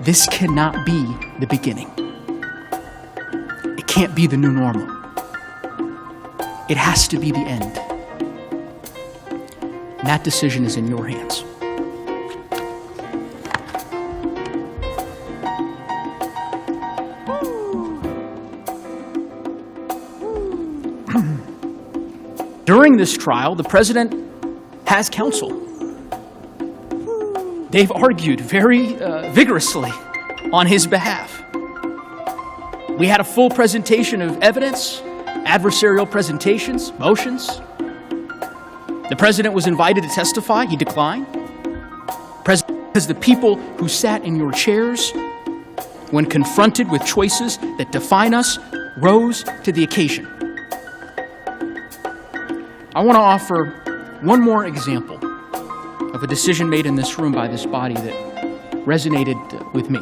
This cannot be the beginning. It can't be the new normal. It has to be the end. And that decision is in your hands. During this trial, the president has counsel. They've argued very vigorously on his behalf. We had a full presentation of evidence, adversarial presentations, motions. The president was invited to testify. He declined. Because the people who sat in your chairs, when confronted with choices that define us, rose to the occasion. I want to offer one more example of a decision made in this room by this body that resonated with me.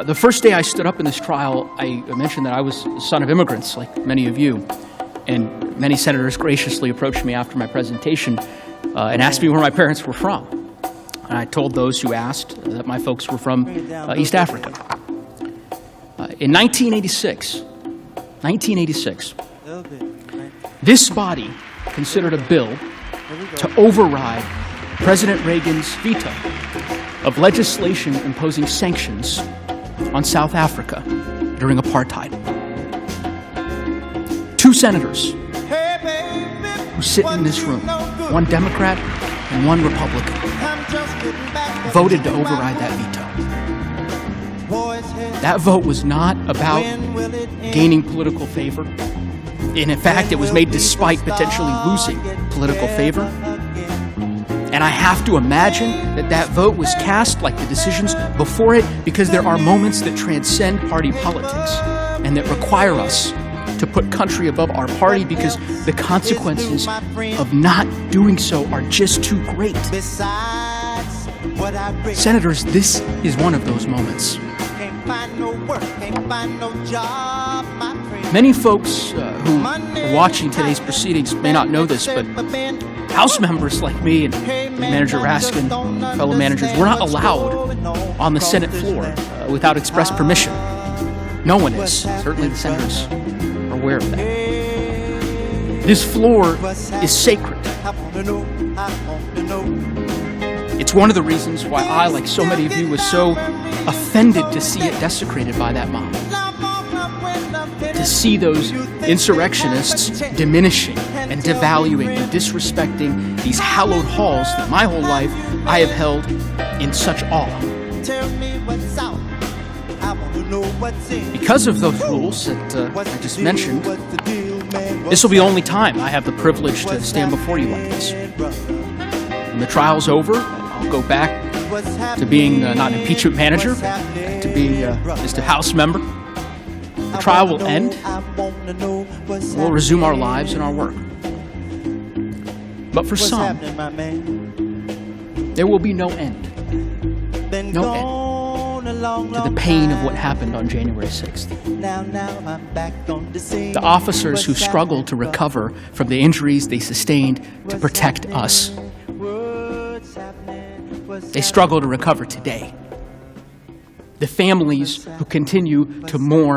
The first day I stood up in this trial, I mentioned that I was the son of immigrants, like many of you, and many senators graciously approached me after my presentation and asked me where my parents were from. And I told those who asked that my folks were from East Africa. In 1986, this body considered a bill to override President Reagan's veto of legislation imposing sanctions on South Africa during apartheid. Two senators who sit in this room, one Democrat and one Republican, voted to override that veto. That vote was not about gaining political favor. And in fact, it was made despite potentially losing political favor. And I have to imagine that that vote was cast like the decisions before it because there are moments that transcend party politics and that require us to put country above our party because the consequences of not doing so are just too great. Senators, this is one of those moments. Many folks who are watching today's proceedings may not know this, but House members like me and Manager Raskin, fellow managers, we're not allowed on the Senate floor without express permission. No one is. Certainly the senators are aware of that. This floor is sacred. It's one of the reasons why I, like so many of you, was so offended to see it desecrated by that mob. To see those insurrectionists diminishing and devaluing and disrespecting these hallowed halls that my whole life I have held in such awe. Because of those rules that I just mentioned, this will be the only time I have the privilege to stand before you like this. When the trial's over, I'll go back to being not an impeachment manager, to being just a House member. The trial will end. We'll resume our lives and our work. But for some, there will be no end. No end to the pain of what happened on January 6th. The officers who struggled to recover from the injuries they sustained to protect us. They struggle to recover today. The families who continue to mourn